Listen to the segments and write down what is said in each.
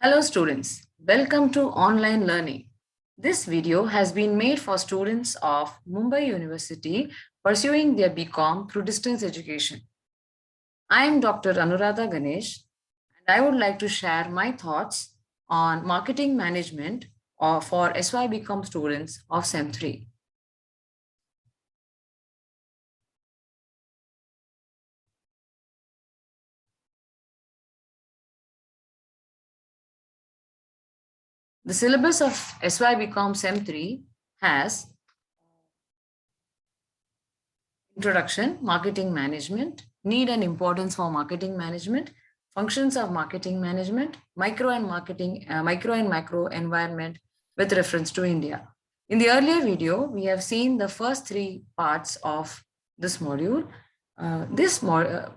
Hello students, welcome to online learning. This video has been made for students of Mumbai University pursuing their BCom through distance education. I am Dr. Anuradha Ganesh and I would like to share my thoughts on marketing management for SYBCOM students of SEM 3. The syllabus of SYBCOM SEM 3 has Introduction, Marketing Management, Need and Importance for Marketing Management, Functions of Marketing Management, Micro and Macro Environment with reference to India. In the earlier video, we have seen the first three parts of this module. This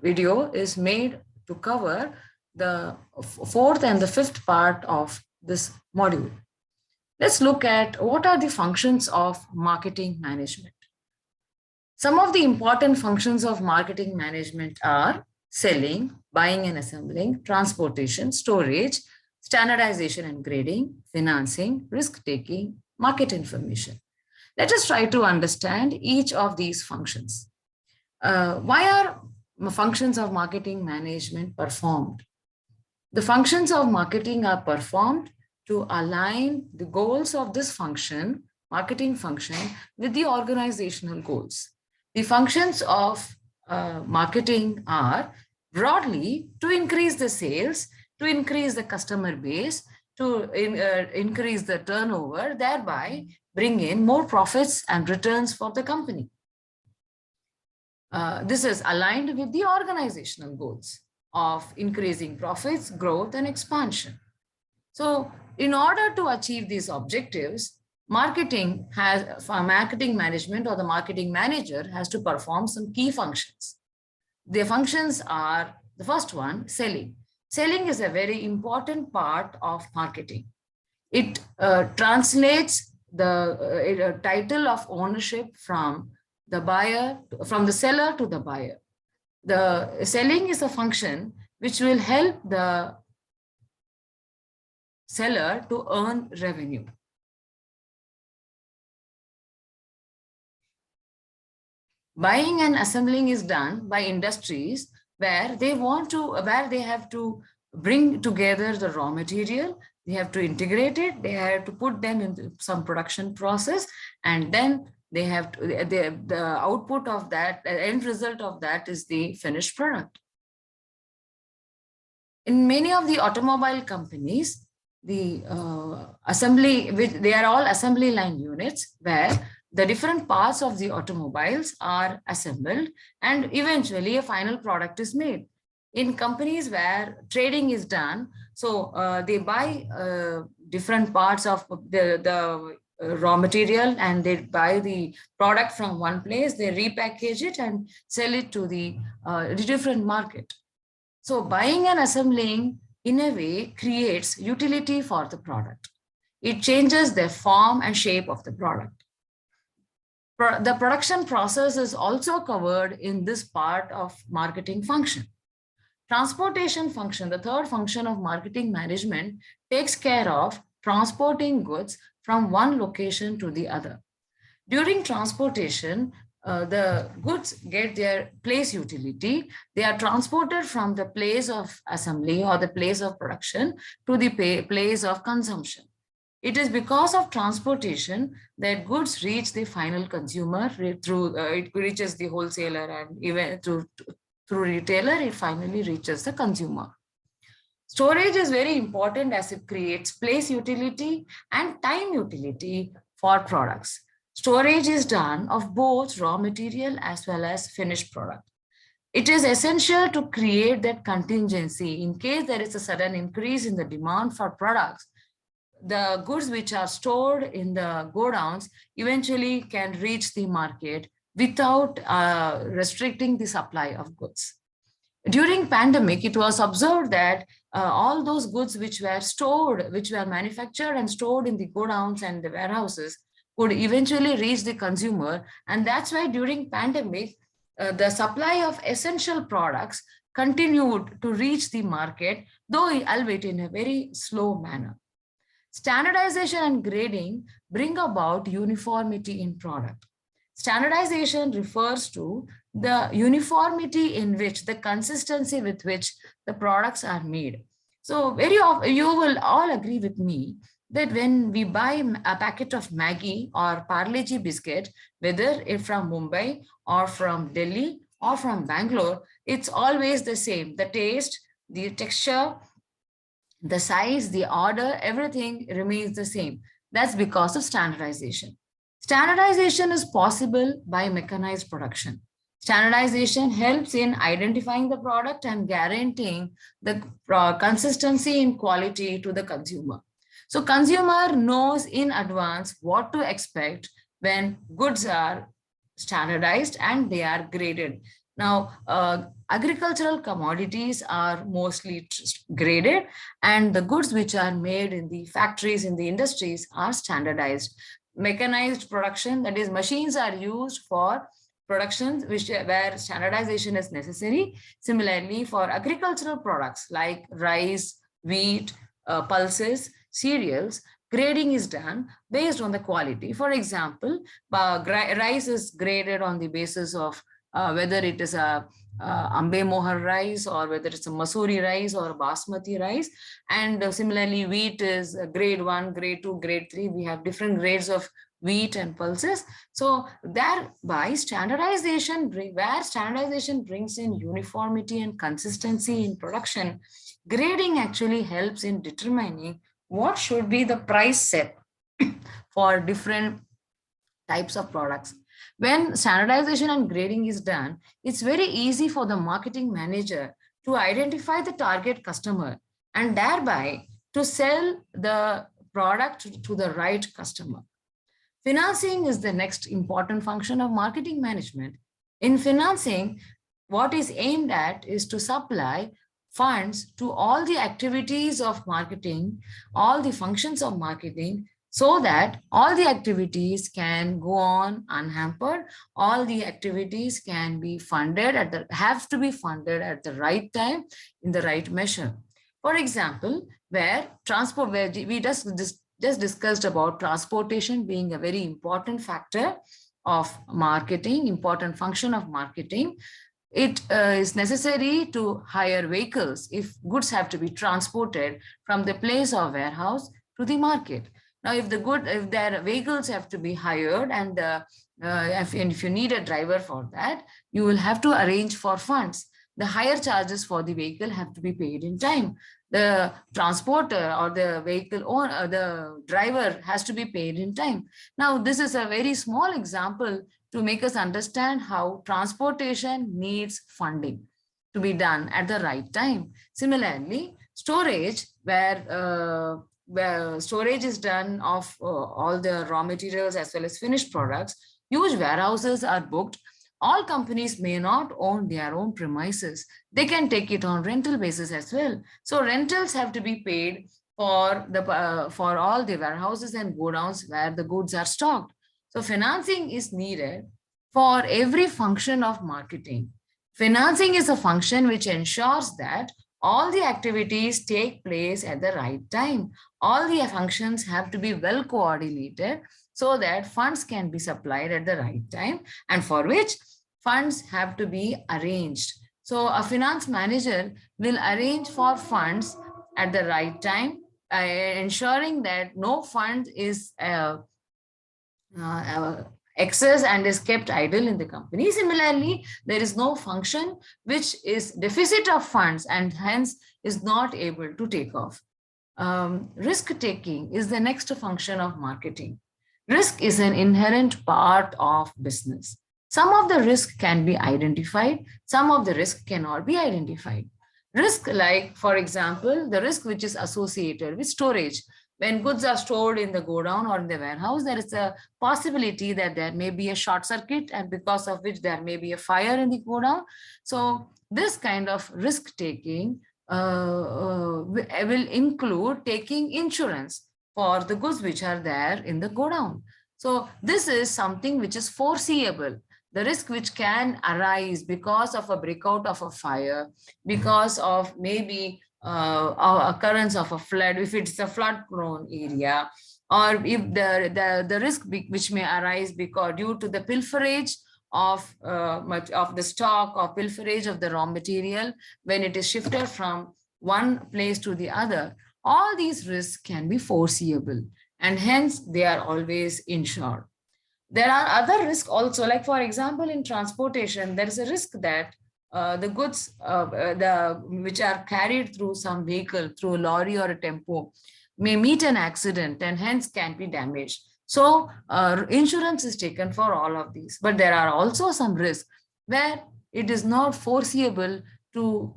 video is made to cover the fourth and the fifth part of this module. Let's look at what are the functions of marketing management. Some of the important functions of marketing management are selling, buying and assembling, transportation, storage, standardization and grading, financing, risk-taking, market information. Let us try to understand each of these functions. Why are functions of marketing management performed? The functions of marketing are performed to align the goals of this function, marketing function, with the organizational goals. The functions of marketing are broadly to increase the sales, to increase the customer base, to increase the turnover, thereby bring in more profits and returns for the company. This is aligned with the organizational goals of increasing profits, growth, and expansion. So in order to achieve these objectives, marketing management or the marketing manager has to perform some key functions. The functions are, the first one, selling. Selling is a very important part of marketing. It translates the title of ownership from the seller to the buyer. The selling is a function which will help the seller to earn revenue. Buying and assembling is done by industries where they have to bring together the raw material, they have to integrate it, they have to put them into some production process, and then they have to, the output of that, the end result of that is the finished product. In many of the automobile companies, the they are all assembly line units where the different parts of the automobiles are assembled and eventually a final product is made. In companies where trading is done, so they buy different parts of the raw material and they buy the product from one place, they repackage it and sell it to the different market. So buying and assembling in a way creates utility for the product. It changes the form and shape of the product. The production process is also covered in this part of marketing function. Transportation function, the third function of marketing management, takes care of transporting goods from one location to the other. During transportation, the goods get their place utility. They are transported from the place of assembly or the place of production to the place of consumption. It is because of transportation that goods reach the final consumer through, it reaches the wholesaler, and even through retailer, it finally reaches the consumer. Storage is very important as it creates place utility and time utility for products. Storage is done of both raw material as well as finished product. It is essential to create that contingency in case there is a sudden increase in the demand for products. The goods which are stored in the godowns eventually can reach the market without restricting the supply of goods. During pandemic, it was observed that all those goods which were manufactured and stored in the godowns and the warehouses could eventually reach the consumer. And that's why during pandemic, the supply of essential products continued to reach the market, though albeit in a very slow manner. Standardization and grading bring about uniformity in product. Standardization refers to the uniformity in which, the consistency with which the products are made. So very often, you will all agree with me that when we buy a packet of Maggi or Parle-G biscuit, whether it's from Mumbai or from Delhi or from Bangalore, it's always the same. The taste, the texture, the size, the order, everything remains the same. That's because of standardization. Standardization is possible by mechanized production. Standardization helps in identifying the product and guaranteeing the consistency in quality to the consumer. So consumer knows in advance what to expect when goods are standardized and they are graded. Now, agricultural commodities are mostly graded, and the goods which are made in the factories, in the industries, are standardized. Mechanized production, that is, machines are used for productions where standardization is necessary. Similarly, for agricultural products like rice, wheat, pulses, cereals, grading is done based on the quality. For example, rice is graded on the basis of whether it is a Ambe Mohar rice or whether it's a Masuri rice or Basmati rice. And similarly, wheat is grade 1, grade 2, grade 3. We have different grades of wheat and pulses. So thereby standardization, where standardization brings in uniformity and consistency in production, grading actually helps in determining what should be the price set for different types of products. When standardization and grading is done, it's very easy for the marketing manager to identify the target customer and thereby to sell the product to the right customer. Financing is the next important function of marketing management. In financing, what is aimed at is to supply funds to all the activities of marketing, all the functions of marketing, so that all the activities can go on unhampered, all the activities can be funded have to be funded at the right time, in the right measure. For example, where we just discussed about transportation being a very important factor of marketing, important function of marketing. It is necessary to hire vehicles if goods have to be transported from the place of warehouse to the market. Now, if their vehicles have to be hired and if you need a driver for that, you will have to arrange for funds. The higher charges for the vehicle have to be paid in time. The transporter or the vehicle owner, the driver has to be paid in time. Now, this is a very small example to make us understand how transportation needs funding to be done at the right time. Similarly, storage, where storage is done of all the raw materials as well as finished products, huge warehouses are booked. All companies may not own their own premises. They can take it on rental basis as well. So rentals have to be paid for all the warehouses and godowns where the goods are stocked. So financing is needed for every function of marketing. Financing is a function which ensures that all the activities take place at the right time. All the functions have to be well coordinated so that funds can be supplied at the right time, and for which funds have to be arranged. So a finance manager will arrange for funds at the right time, ensuring that no fund is excess and is kept idle in the company. Similarly, there is no function which is deficit of funds and hence is not able to take off. Risk taking is the next function of marketing. Risk is an inherent part of business. Some of the risk can be identified, some of the risk cannot be identified. Risk, like, for example, the risk which is associated with storage. When goods are stored in the godown or in the warehouse, there is a possibility that there may be a short circuit, and because of which there may be a fire in the godown. So this kind of risk taking will include taking insurance for the goods which are there in the godown. So this is something which is foreseeable. the risk which can arise because of a breakout of a fire, because of maybe occurrence of a flood, if it's a flood prone area, or if the risk which may arise because due to the pilferage of much of the stock or pilferage of the raw material when it is shifted from one place to the other. All these risks can be foreseeable, and hence they are always insured. There are other risks also, like for example, in transportation, there is a risk that the goods which are carried through some vehicle, through a lorry or a tempo, may meet an accident and hence can be damaged. So insurance is taken for all of these. But there are also some risks where it is not foreseeable to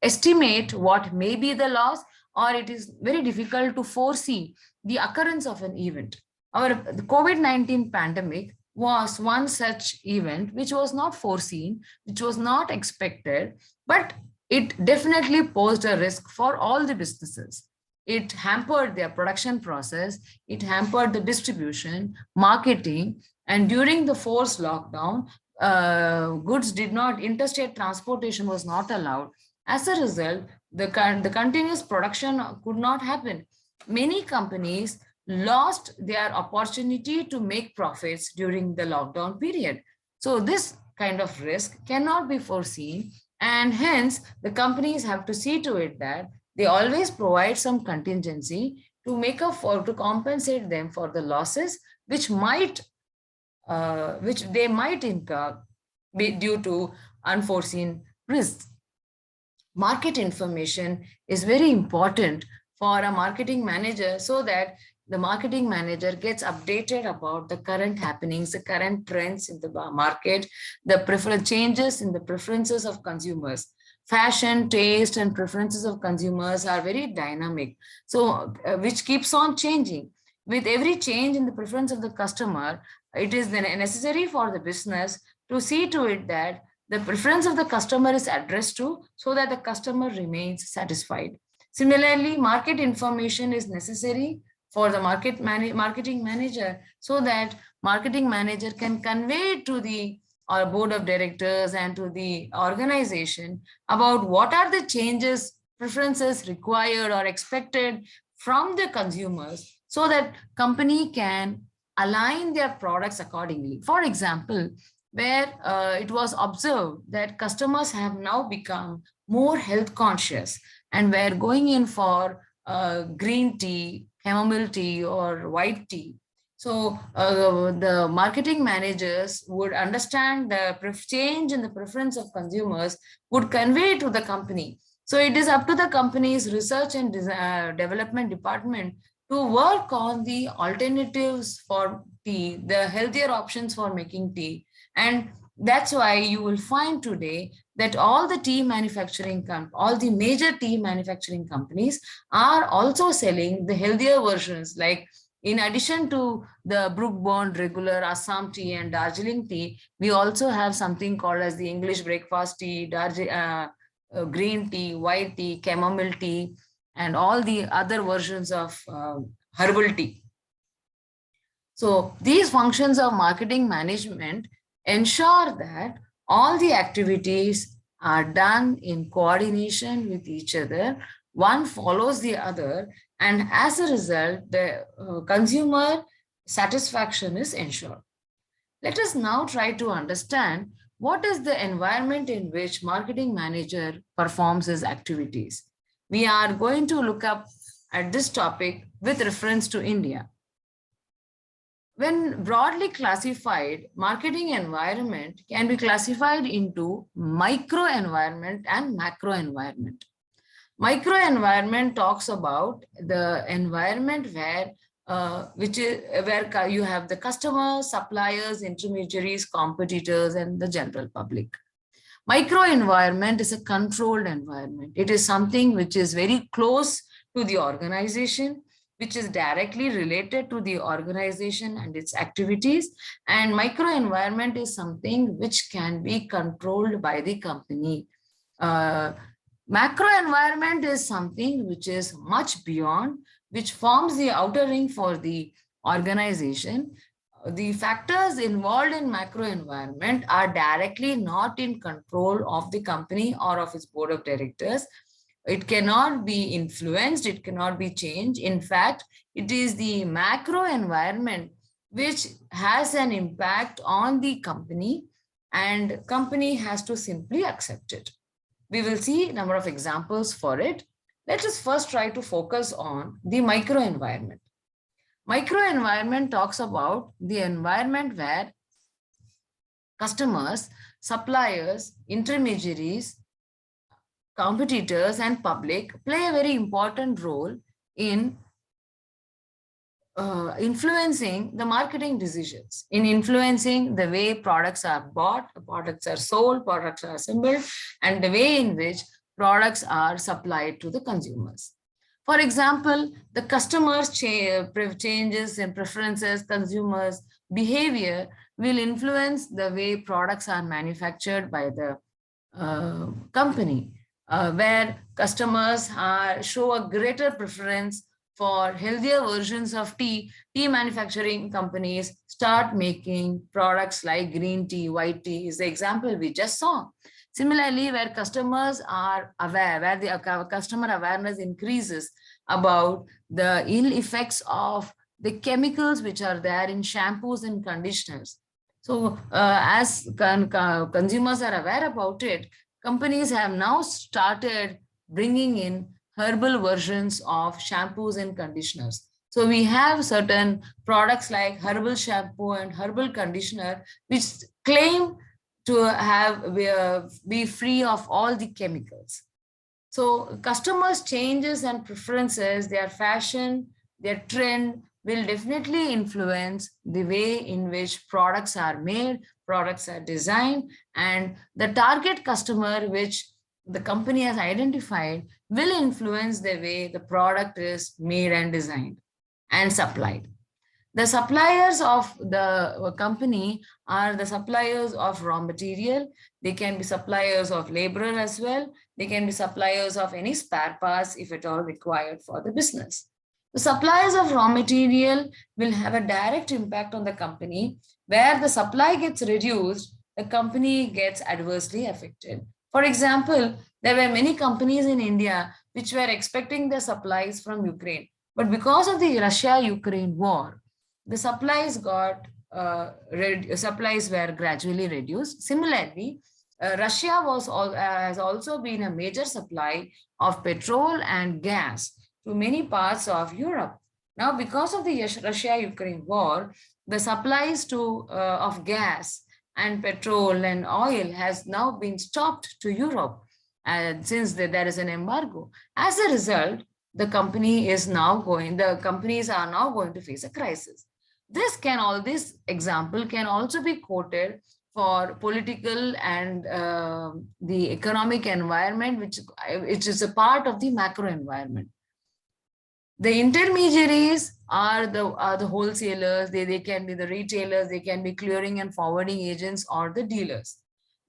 estimate what may be the loss, or it is very difficult to foresee the occurrence of an event. The COVID-19 pandemic was one such event which was not foreseen, which was not expected, but it definitely posed a risk for all the businesses. It hampered their production process, it hampered the distribution, marketing, and during the forced lockdown, goods did not, interstate transportation was not allowed. As a result, the continuous production could not happen. Many companies lost their opportunity to make profits during the lockdown period. So this kind of risk cannot be foreseen, and hence the companies have to see to it that they always provide some contingency to make up for, to compensate them for the losses which they might incur due to unforeseen risks. Market information is very important for a marketing manager, so that the marketing manager gets updated about the current happenings, the current trends in the market, the changes in the preferences of consumers. Fashion, taste, and preferences of consumers are very dynamic, so which keeps on changing. With every change in the preference of the customer, it is then necessary for the business to see to it that the preference of the customer is addressed to, so that the customer remains satisfied. Similarly, market information is necessary for the marketing manager, so that marketing manager can convey to the board of directors and to the organization about what are the changes, preferences required or expected from the consumers, so that company can align their products accordingly. For example, where it was observed that customers have now become more health conscious and were going in for green tea, chamomile tea, or white tea. So the marketing managers would understand the change in the preference of consumers, would convey to the company. So it is up to the company's research and development department to work on the alternatives for tea, the healthier options for making tea. And that's why you will find today that all the tea manufacturing, all the major tea manufacturing companies are also selling the healthier versions. Like, in addition to the Brook Bond regular Assam tea and Darjeeling tea, we also have something called as the English breakfast tea, green tea, white tea, chamomile tea, and all the other versions of herbal tea. So these functions of marketing management ensure that all the activities are done in coordination with each other. One follows the other, and as a result, the consumer satisfaction is ensured. Let us now try to understand what is the environment in which marketing manager performs his activities. We are going to look up at this topic with reference to India. When broadly classified, marketing environment can be classified into micro environment and macro environment. Micro environment talks about the environment where where you have the customers, suppliers, intermediaries, competitors, and the general public. Micro environment is a controlled environment. It is something which is very close to the organization, which is directly related to the organization and its activities. And micro environment is something which can be controlled by the company. Macro environment is something which is much beyond, which forms the outer ring for the organization, the factors involved in macro environment are directly not in control of the company or of its board of directors. It cannot be influenced, it cannot be changed. In fact, it is the macro environment which has an impact on the company, and company has to simply accept it. We will see a number of examples for it. Let us first try to focus on the micro environment. Micro environment talks about the environment where customers, suppliers, intermediaries, competitors, and public play a very important role in influencing the marketing decisions, in influencing the way products are bought, products are sold, products are assembled, and the way in which products are supplied to the consumers. For example, the customers' changes in preferences, consumers' behavior will influence the way products are manufactured by the company, where customers show a greater preference for healthier versions of tea. Tea manufacturing companies start making products like green tea, white tea is the example we just saw. Similarly, where customers are aware, where the customer awareness increases about the ill effects of the chemicals which are there in shampoos and conditioners. So as consumers are aware about it, companies have now started bringing in herbal versions of shampoos and conditioners. So we have certain products like herbal shampoo and herbal conditioner, which claim to have be free of all the chemicals. So customers' changes and preferences, their fashion, their trend will definitely influence the way in which products are made, products are designed, and the target customer which the company has identified will influence the way the product is made and designed and supplied. The suppliers of the company are the suppliers of raw material. They can be suppliers of labor as well. They can be suppliers of any spare parts if at all required for the business. The suppliers of raw material will have a direct impact on the company. Where the supply gets reduced, the company gets adversely affected. For example, there were many companies in India which were expecting their supplies from Ukraine. But because of the Russia-Ukraine war, the supplies were gradually reduced. Similarly, Russia has also been a major supply of petrol and gas to many parts of Europe. Now, because of the Russia-Ukraine war, the supplies of gas and petrol and oil has now been stopped to Europe since there is an embargo. As a result, the companies are now going to face a crisis. This example can also be quoted for political and the economic environment, which is a part of the macro environment. The intermediaries are the wholesalers. They can be the retailers, they can be clearing and forwarding agents, or the dealers.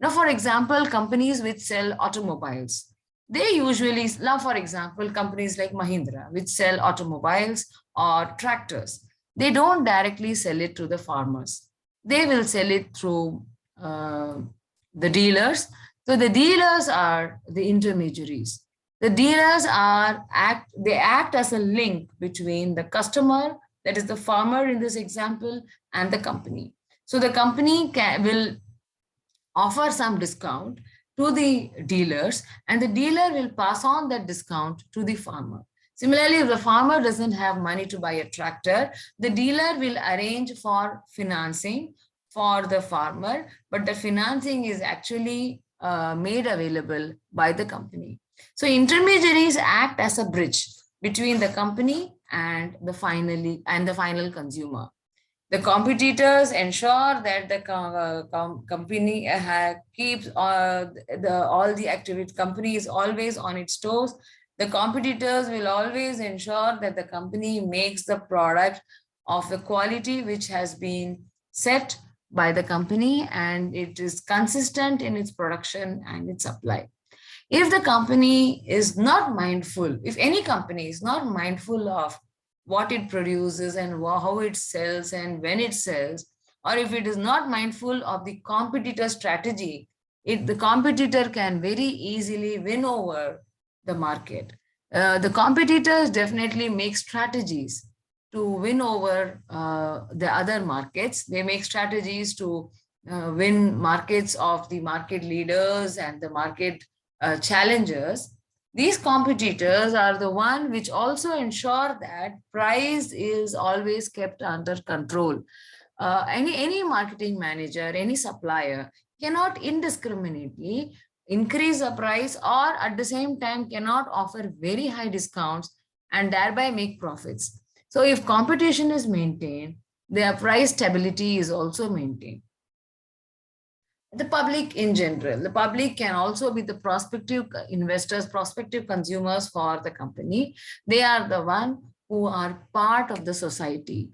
Now, for example, companies which sell automobiles, they usually, now for example, companies like Mahindra, which sell automobiles or tractors, they don't directly sell it to the farmers. They will sell it through the dealers. So the dealers are the intermediaries. The dealers act as a link between the customer, that is the farmer in this example, and the company. So the company will offer some discount to the dealers, and the dealer will pass on that discount to the farmer. Similarly, if the farmer doesn't have money to buy a tractor, the dealer will arrange for financing for the farmer, but the financing is actually made available by the company. So intermediaries act as a bridge between the company and the final consumer. The competitors ensure that the company keeps all the activity. Company is always on its toes. The competitors will always ensure that the company makes the product of the quality which has been set by the company, and it is consistent in its production and its supply. If the company is not mindful, if any company is not mindful of what it produces and how it sells and when it sells, or if it is not mindful of the competitor strategy, the competitor can very easily win over the market. The competitors definitely make strategies to win over the other markets. They make strategies to win markets of the market leaders and the market challengers. These competitors are the one which also ensure that price is always kept under control. Any marketing manager, any supplier cannot indiscriminately increase the price, or at the same time cannot offer very high discounts and thereby make profits. So if competition is maintained, their price stability is also maintained. The public in general, the public can also be the prospective investors, prospective consumers for the company. They are the one who are part of the society.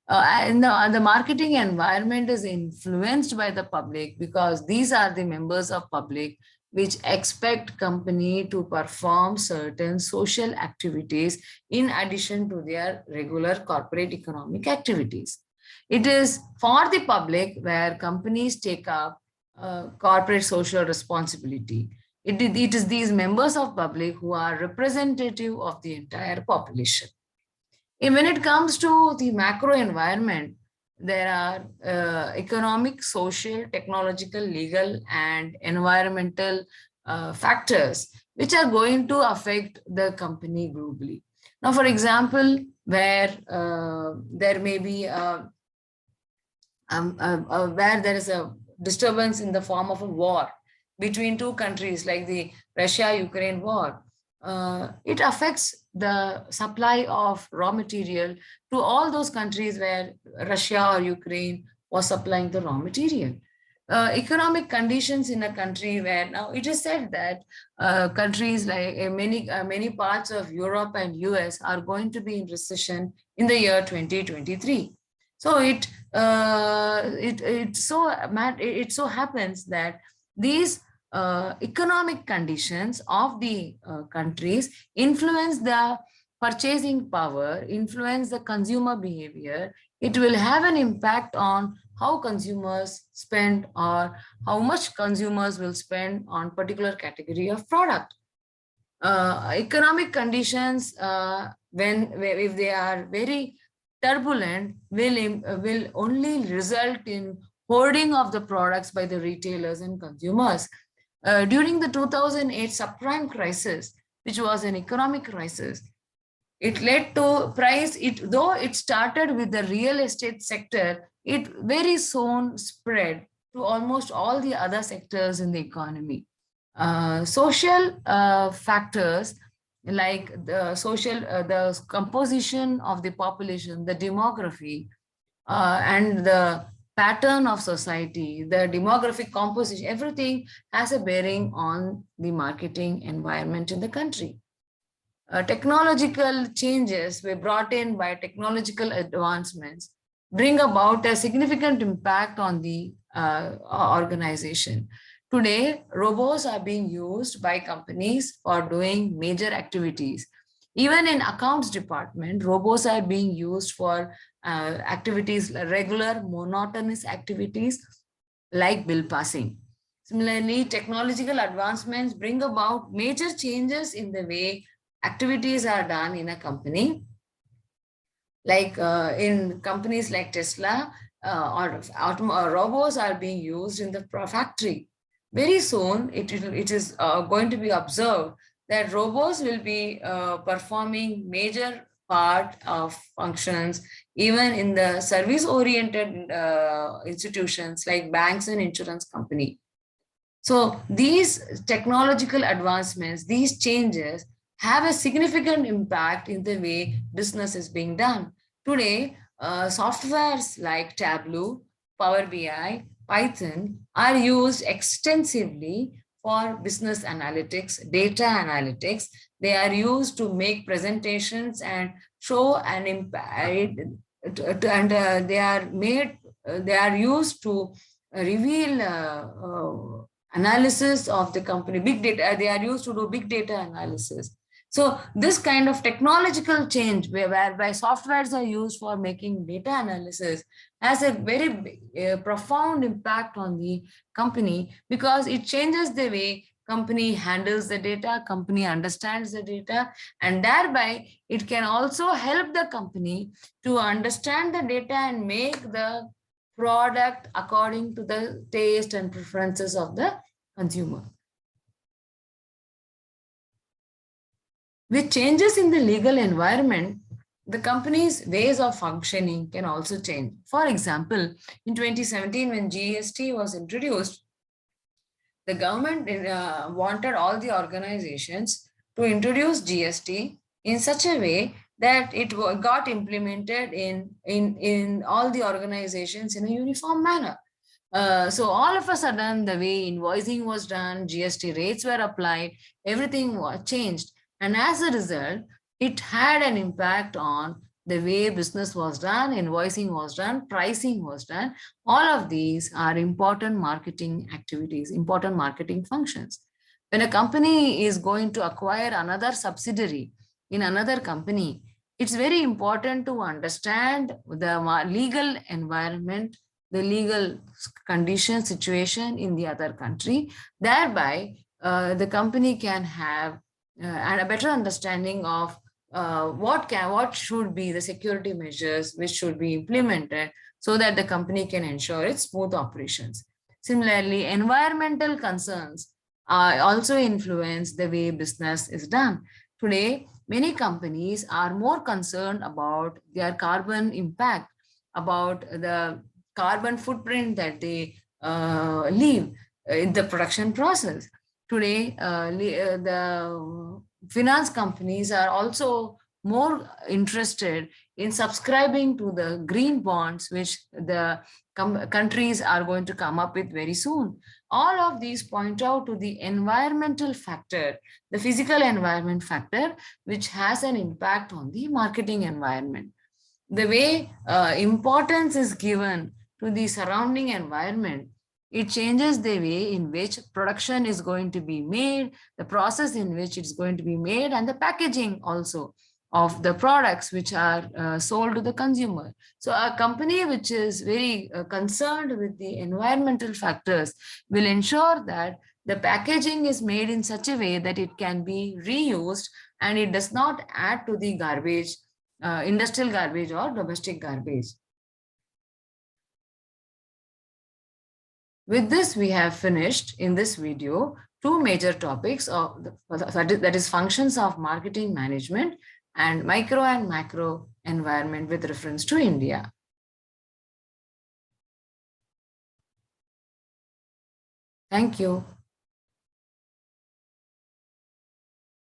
And the marketing environment is influenced by the public, because these are the members of public which expect company to perform certain social activities in addition to their regular corporate economic activities. It is for the public where companies take up corporate social responsibility. It is these members of public who are representative of the entire population. And when it comes to the macro environment, there are economic, social, technological, legal, and environmental factors which are going to affect the company globally. Now, for example, where there may be where there is a disturbance in the form of a war between two countries, like the Russia-Ukraine war, it affects the supply of raw material to all those countries where Russia or Ukraine was supplying the raw material. Economic conditions in a country where now it is said that countries like many parts of Europe and US are going to be in recession in the year 2023. So it so happens that these economic conditions of the countries influence the purchasing power, influence the consumer behavior. It will have an impact on how consumers spend, or how much consumers will spend on particular category of product. Economic conditions, if they are very turbulent, will only result in hoarding of the products by the retailers and consumers. During the 2008 subprime crisis, which was an economic crisis, it led to price, though it started with the real estate sector, it very soon spread to almost all the other sectors in the economy. Social factors like the composition of the population, the demography, and the pattern of society, the demographic composition, everything has a bearing on the marketing environment in the country. Technological changes were brought in by technological advancements bring about a significant impact on the organization. Today, robots are being used by companies for doing major activities. Even in accounts department, robots are being used for activities, regular monotonous activities like bill passing. Similarly, technological advancements bring about major changes in the way activities are done in a company. Like in companies like Tesla, robots are being used in the factory. Very soon, it is going to be observed that robots will be performing major part of functions, even in the service-oriented institutions like banks and insurance company. So these technological advancements, these changes have a significant impact in the way business is being done. Today, softwares like Tableau, Power BI, Python are used extensively for business analytics, data analytics. They are used to make presentations and show an impact, and they are used to reveal analysis of the company. Big data, they are used to do big data analysis. So this kind of technological change whereby softwares are used for making data analysis has a very profound impact on the company, because it changes the way company handles the data, company understands the data, and thereby it can also help the company to understand the data and make the product according to the taste and preferences of the consumer. With changes in the legal environment, the company's ways of functioning can also change. For example, in 2017, when GST was introduced, the government wanted all the organizations to introduce GST in such a way that it got implemented in all the organizations in a uniform manner. So all of a sudden, the way invoicing was done, GST rates were applied, everything was changed. And as a result, it had an impact on the way business was done, invoicing was done, pricing was done. All of these are important marketing activities, important marketing functions. When a company is going to acquire another subsidiary in another company, it's very important to understand the legal environment, the legal condition situation in the other country. Thereby, the company can have and a better understanding of what should be the security measures which should be implemented so that the company can ensure its smooth operations. Similarly, environmental concerns also influence the way business is done. Today, many companies are more concerned about their carbon impact, about the carbon footprint that they leave in the production process. Today, the finance companies are also more interested in subscribing to the green bonds, which the countries are going to come up with very soon. All of these point out to the environmental factor, the physical environment factor, which has an impact on the marketing environment. The way importance is given to the surrounding environment, it changes the way in which production is going to be made, the process in which it's going to be made, and the packaging also of the products which are sold to the consumer. So a company which is very concerned with the environmental factors will ensure that the packaging is made in such a way that it can be reused and it does not add to the garbage, industrial garbage or domestic garbage. With this, we have finished in this video two major topics of that is functions of marketing management and micro and macro environment with reference to India. Thank you.